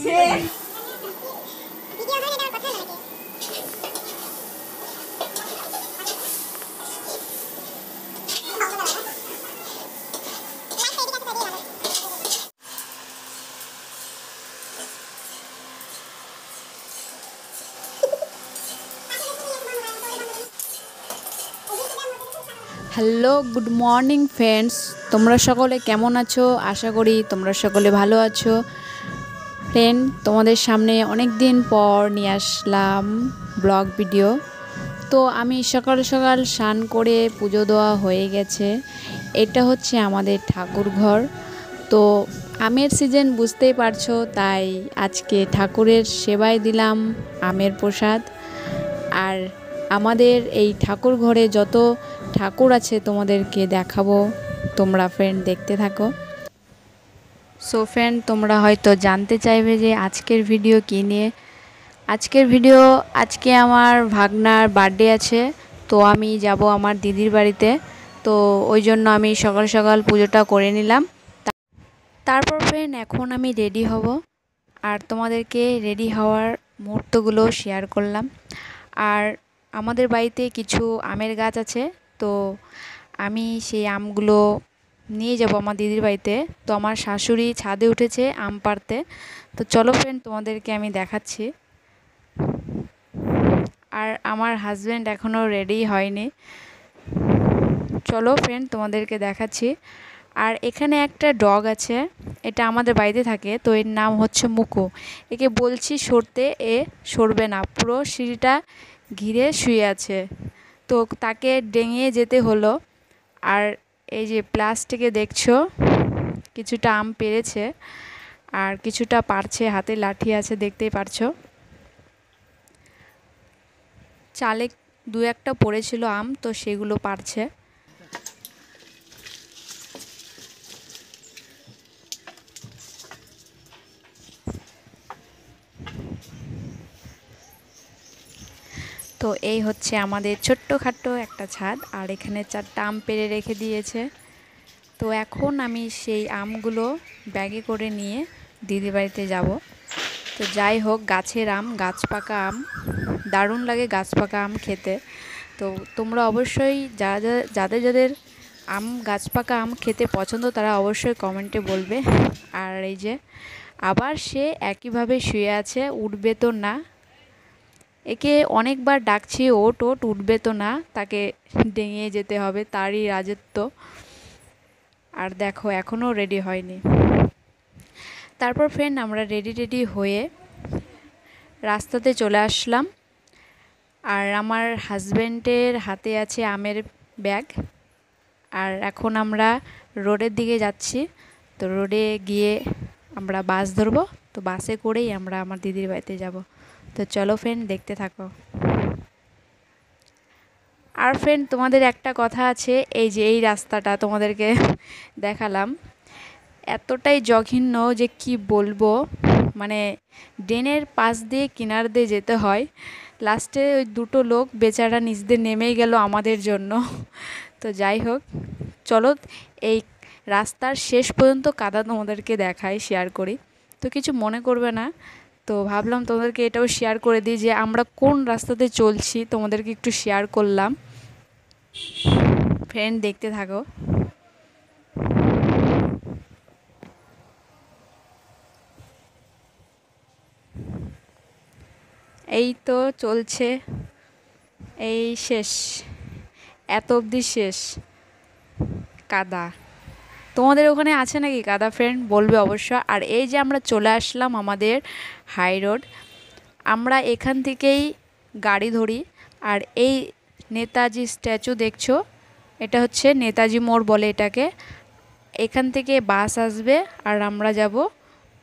Hello good morning friends, তোমরা সকলে কেমন আছো? আশা করি তোমরা সকলে ভালো আছো। ফ্রেন্ড, তোমাদের সামনে অনেক দিন পর নিয়ে আসলাম ব্লগ ভিডিও। তো আমি সকাল সকাল স্নান করে পুজো দেওয়া হয়ে গেছে। এটা হচ্ছে আমাদের ঠাকুর ঘর। তো আমের সিজন বুঝতেই পারছো, তাই আজকে ঠাকুরের সেবায় দিলাম আমের প্রসাদ। আর আমাদের এই ঠাকুর ঘরে যত ঠাকুর আছে তোমাদেরকে দেখাবো, তোমরা ফ্রেন্ড দেখতে থাকো। সো ফ্রেন্ড, তোমরা হয়তো জানতে চাইবে যে আজকের ভিডিও কী নিয়ে। আজকে আমার ভাগনার বার্থডে আছে, তো আমি যাব আমার দিদির বাড়িতে। তো ওই জন্য আমি সকাল সকাল পুজোটা করে নিলাম। তারপর ফ্রেন্ড এখন আমি রেডি হব, আর তোমাদেরকে রেডি হওয়ার মুহূর্তগুলো শেয়ার করলাম। আর আমাদের বাড়িতে কিছু আমের গাছ আছে, তো আমি সেই আমগুলো নিয়ে যাব আমার দিদির বাড়িতে। তো আমার শাশুড়ি ছাদে উঠেছে আম পাড়তে। তো চলো ফ্রেন্ড, তোমাদেরকে আমি দেখাচ্ছি। আর আমার হাজব্যান্ড এখনও রেডি হয়নি। চলো ফ্রেন্ড, তোমাদেরকে দেখাচ্ছি। আর এখানে একটা ডগ আছে, এটা আমাদের বাড়িতে থাকে। তো এর নাম হচ্ছে মুকু। একে বলছি সরতে, এ সরবে না, পুরো সিঁড়িটা ঘিরে শুয়ে আছে। তো তাকে ডেঙিয়ে যেতে হলো। আর এই যে প্লাস্টিকে দেখছো কিছুটা আম পেরেছে, আর কিছুটা পারছে, হাতে লাঠি আছে দেখতেই পারছো। চালে দু একটা পড়েছিল আম, তো সেগুলো পারছে। তো এই হচ্ছে আমাদের ছোট্টখাট্টো একটা ছাদ, আর এখানে 4টা আম পেড়ে রেখে দিয়েছে। তো এখন আমি সেই আমগুলো ব্যাগে করে নিয়ে দিদির বাড়িতে যাব। তো যাই হোক, গাছের আম, গাছ পাকা আম দারুণ লাগে, গাছ পাকা আম খেতে। তো তোমরা অবশ্যই যাদের যাদের গাছ পাকা আম খেতে পছন্দ, তারা অবশ্যই কমেন্টে বলবে। আর এই যে আবার সে একইভাবে শুয়ে আছে, উঠবে তো না। একে অনেকবার ডাকছি, ওট উঠবে তো না, তাকে ডেঙিয়ে যেতে হবে, তারই রাজত্ব। আর দেখো এখনও রেডি হয়নি। তারপর ফ্রেন্ড আমরা রেডি হয়ে রাস্তাতে চলে আসলাম। আর আমার হাজব্যান্ডের হাতে আছে আমের ব্যাগ। আর এখন আমরা রোডের দিকে যাচ্ছি। তো রোডে গিয়ে আমরা বাস ধরবো। তো বাসে করেই আমরা আমার দিদির বাড়িতে যাব। তো চলো ফ্রেন্ড, দেখতে থাকো। আর ফ্রেন্ড, তোমাদের একটা কথা আছে, এই যে এই রাস্তাটা তোমাদেরকে দেখালাম, এতটাই জঘন্য যে কি বলবো। মানে ড্রেনের পাশ দিয়ে কিনার দিয়ে যেতে হয়। লাস্টে ওই দুটো লোক বেচারা নিজেদের নেমেই গেল আমাদের জন্য। তো যাই হোক, চলো এই রাস্তার শেষ পর্যন্ত কাদা তোমাদেরকে দেখাই, শেয়ার করি। তো কিছু মনে করবে না। তো ভাবলাম তোমাদেরকে এটাও শেয়ার করে দিই যে আমরা কোন রাস্তাতে চলছি, তোমাদেরকে একটু শেয়ার করলাম। ফ্রেন্ড দেখতে থাকো। এই তো চলছে, এই শেষ, এত অবধি শেষ কাদা। তোমাদের ওখানে আছে নাকি কাদা ফ্রেন্ড, বলবে অবশ্য। আর এই যে আমরা চলে আসলাম আমাদের হাই রোড। আমরা এখান থেকেই গাড়ি ধরি। আর এই নেতাজি স্ট্যাচু দেখছো, এটা হচ্ছে নেতাজি মোড় বলে এটাকে। এখান থেকে বাস আসবে, আর আমরা যাব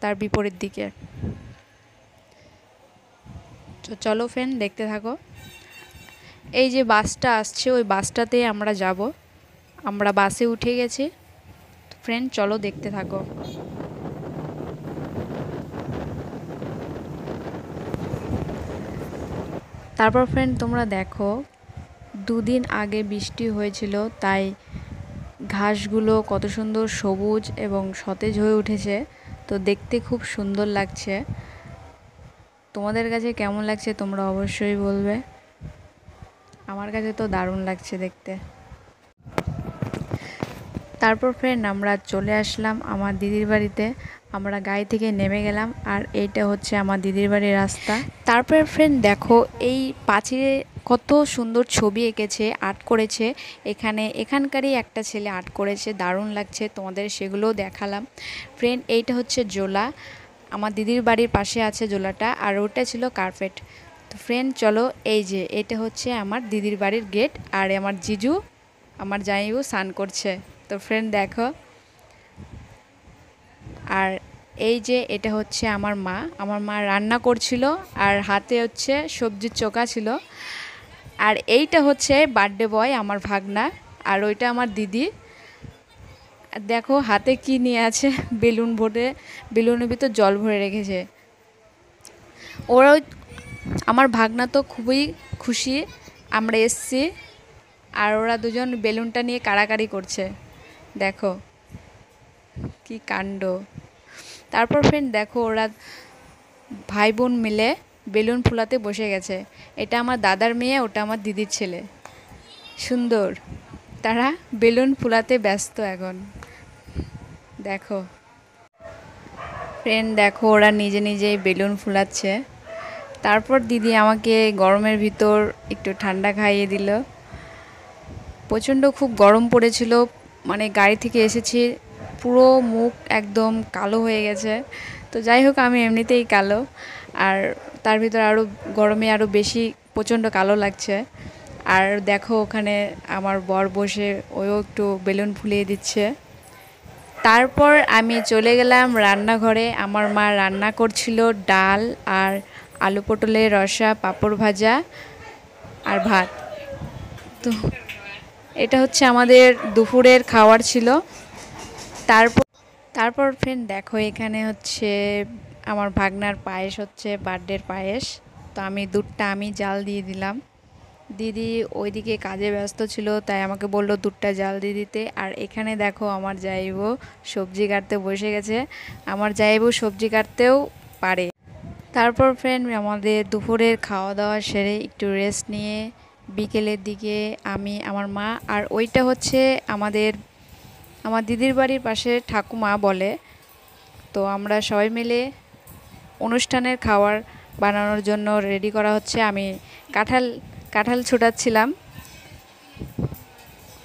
তার বিপরীত দিকে। তো চলো ফ্রেন্ড, দেখতে থাকো। এই যে বাসটা আসছে, ওই বাসটাতে আমরা যাব। আমরা বাসে উঠে গেছি। ফ্রেন্ড চলো দেখতে থাকো। তারপর ফ্রেন্ড তোমরা দেখো, দুদিন আগে বৃষ্টি হয়েছিল, তাই ঘাসগুলো কত সুন্দর সবুজ এবং সতেজ হয়ে উঠেছে। তো দেখতে খুব সুন্দর লাগছে। তোমাদের কাছে কেমন লাগছে তোমরা অবশ্যই বলবে। আমার কাছে তো দারুণ লাগছে দেখতে। তারপর ফ্রেন্ড আমরা চলে আসলাম আমার দিদির বাড়িতে। আমরা গাড়ি থেকে নেমে গেলাম, আর এইটা হচ্ছে আমার দিদির বাড়ির রাস্তা। তারপর ফ্রেন্ড দেখো এই পাঁচিলে কত সুন্দর ছবি এঁকেছে, আর্ট করেছে। এখানকারই একটা ছেলে আর্ট করেছে, দারুণ লাগছে। তোমাদের সেগুলোও দেখালাম। ফ্রেন্ড এইটা হচ্ছে জোলা, আমার দিদির বাড়ির পাশে আছে জোলাটা, আর ওটা ছিল কার্পেট। তো ফ্রেন্ড চলো, এই যে এটা হচ্ছে আমার দিদির বাড়ির গেট, আর আমার জিজু আমার জামাইবাবু স্নান করছে। তো ফ্রেন্ড দেখো, আর এই যে এটা হচ্ছে আমার মা রান্না করছিল, আর হাতে হচ্ছে সবজির চোখা ছিল। আর এইটা হচ্ছে বার্থডে বয় আমার ভাগনা, আর ওইটা আমার দিদি। দেখো হাতে কি নিয়ে আছে, বেলুন ভরে, বেলুনের ভিতর জল ভরে রেখেছে। ওরা আমার ভাগনা তো খুবই খুশি আমরা এসছি, আর ওরা দুজন বেলুনটা নিয়ে কাড়াকাড়ি করছে। দেখো কি কাণ্ড। তারপর ফ্রেন্ড দেখো ওরা ভাই বোন মিলে বেলুন ফুলাতে বসে গেছে। এটা আমার দাদার মেয়ে, ওটা আমার দিদির ছেলে। সুন্দর, তারা বেলুন ফুলাতে ব্যস্ত এখন। দেখো ফ্রেন্ড দেখো ওরা নিজে নিজেই বেলুন ফুলাচ্ছে। তারপর দিদি আমাকে গরমের ভিতর একটু ঠান্ডা খাইয়ে দিল। প্রচণ্ড খুব গরম পড়েছিল, মানে গাড়ি থেকে এসেছি পুরো মুখ একদম কালো হয়ে গেছে। তো যাই হোক, আমি এমনিতেই কালো, আর তার ভিতর আরও গরমে আরও বেশি প্রচণ্ড কালো লাগছে। আর দেখো ওখানে আমার বর বসে ওও একটু বেলুন ফুলিয়ে দিচ্ছে। তারপর আমি চলে গেলাম রান্নাঘরে। আমার মা রান্না করছিল ডাল আর আলু পটলের রসা, পাঁপড় ভাজা আর ভাত। তো এটা হচ্ছে আমাদের দুপুরের খাবার ছিল। তারপর ফ্রেন্ড দেখো এখানে হচ্ছে আমার ভাগনার পায়েস হচ্ছে, বার্থডের পায়েস। তো দুধটা আমি জাল দিয়ে দিলাম। দিদি ওইদিকে কাজে ব্যস্ত ছিল, তাই আমাকে বললো দুধটা জাল দিয়ে দিতে। আর এখানে দেখো আমার জামাইবাবু সবজি কাটতে বসে গেছে। আমার জামাইবাবু সবজি কাটতেও পারে। তারপর ফ্রেন্ড আমাদের দুপুরের খাওয়া দাওয়া সেরে একটু রেস্ট নিয়ে বিকেলের দিকে আমি, আমার মা, আর ওইটা হচ্ছে আমার দিদির বাড়ির পাশে ঠাকুমা বলে। তো আমরা সবাই মিলে অনুষ্ঠানের খাবার বানানোর জন্য রেডি করা হচ্ছে। আমি কাঁঠাল ছুটাচ্ছিলাম।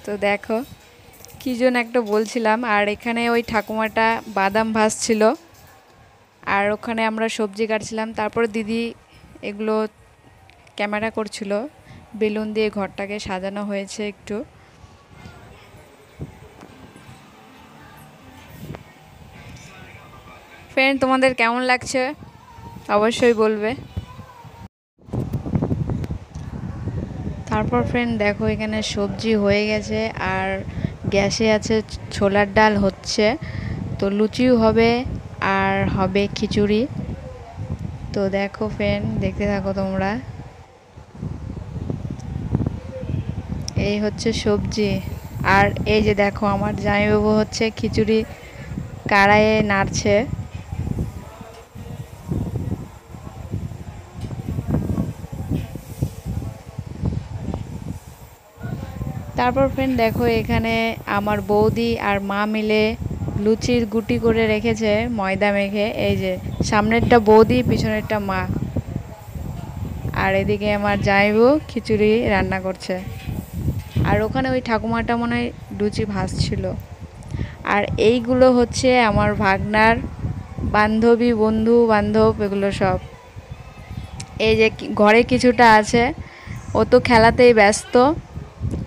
তো দেখো কী যেন একটা বলছিলাম। আর এখানে ওই ঠাকুমাটা বাদাম ভাজছিল, আর ওখানে আমরা সবজি কাটছিলাম। তারপর দিদি এগুলো ক্যামেরা করছিল। বেলুন দিয়ে ঘরটাকে সাজানো হয়েছে একটু। ফ্রেন্ড তোমাদের কেমন লাগছে অবশ্যই বলবে। তারপর ফ্রেন্ড দেখো এখানে সবজি হয়ে গেছে, আর গ্যাসে আছে ছোলার ডাল হচ্ছে। তো লুচিও হবে, আর হবে খিচুড়ি। তো দেখো ফ্রেন্ড দেখতে থাকো তোমরা। এই হচ্ছে সবজি, আর এই যে দেখো আমার জামাইবাবু হচ্ছে খিচুড়ি কড়াইয়ে নাড়ছে। তারপর ফ্রেন্ড দেখো এখানে আমার বৌদি আর মা মিলে লুচির গুটি করে রেখেছে ময়দা মেখে। এই যে সামনেরটা বৌদি, পিছনেরটা মা, আর এদিকে আমার জামাইবাবু খিচুড়ি রান্না করছে। আর ওখানে ওই ঠাকুমাটা মনে হয় লুচি ভাজছিল। আর এইগুলো হচ্ছে আমার ভাগনার বান্ধবী, বন্ধু বান্ধব, এগুলো সব। এই যে ঘরে কিছুটা আছে, ও তো খেলাতেই ব্যস্ত।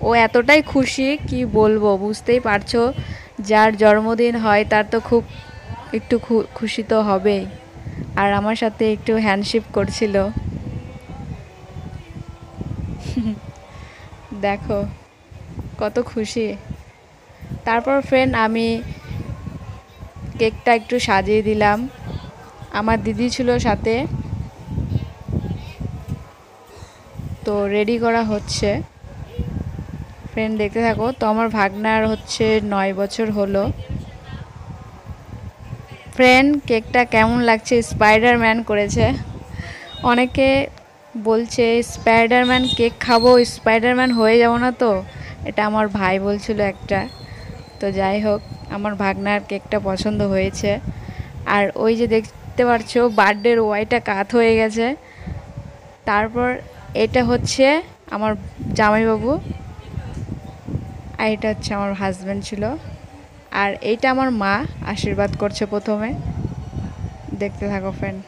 ও এতটাই খুশি কি বলবো, বুঝতেই পারছো। যার জন্মদিন হয় তার তো খুব একটু খুশি তো হবেই। আর আমার সাথে একটু হ্যান্ডশেক করছিল। দেখো কত খুশি। তারপর ফ্রেন্ড আমি কেকটা একটু সাজিয়ে দিলাম। আমার দিদি ছিল সাথে। তো রেডি করা হচ্ছে। ফ্রেন্ড দেখতে থাকো। তো আমার ভাগনার হচ্ছে 9 বছর হলো। ফ্রেন্ড, কেকটা কেমন লাগছে? স্পাইডারম্যান করেছে। অনেকে বলছে স্পাইডারম্যান কেক খাবো, স্পাইডারম্যান হয়ে যাব না তো? এটা আমার ভাই বলছিল একটা। তো যাই হোক, আমার ভাগনার কেকটা পছন্দ হয়েছে। আর ওই যে দেখতে পাচ্ছো বার্থডের ওয়াইটা কাত হয়ে গেছে। তারপর এটা হচ্ছে আমার জামাইবাবু, আর এটা হচ্ছে আমার হাজব্যান্ড ছিল। আর এইটা আমার মা আশীর্বাদ করছে প্রথমে। দেখতে থাকো ফ্রেন্ড।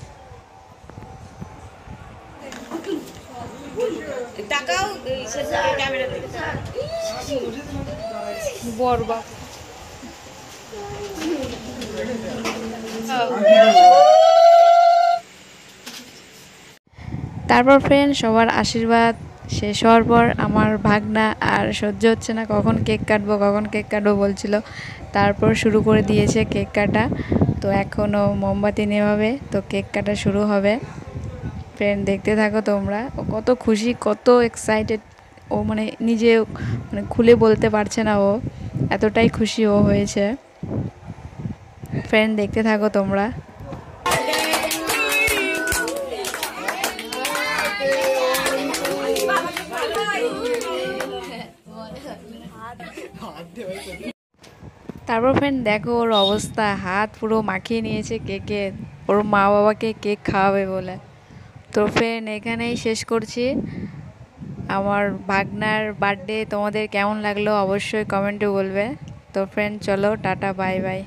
বরবা তারপর ফ্রেন্ড সবার আশীর্বাদ শেষ হওয়ার পর আমার ভাগনা আর সহ্য হচ্ছে না, কখন কেক কাটবো বলছিল। তারপর শুরু করে দিয়েছে কেক কাটা। তো এখনও মোমবাতি নেভাবে, তো কেক কাটা শুরু হবে। ফ্রেন্ড দেখতে থাকো তোমরা। ও কত খুশি, কত এক্সাইটেড, ও মানে নিজে মানে খুলে বলতে পারছে না, ও এতটাই খুশি ও হয়েছে। ফ্রেন্ড দেখতে থাকো তোমরা। তারপর ফ্রেন্ড দেখো ওর অবস্থা, হাত পুরো মাখিয়ে নিয়েছে কেকে, ওর মা বাবাকে কেক খাওয়াবে বলে। তো ফ্রেন্ড এখানেই শেষ করছি। আমার ভাগনার বার্থডে তোমাদের কেমন লাগলো অবশ্যই কমেন্টে বলবে। তো ফ্রেন্ড চলো, টাটা, বাই বাই।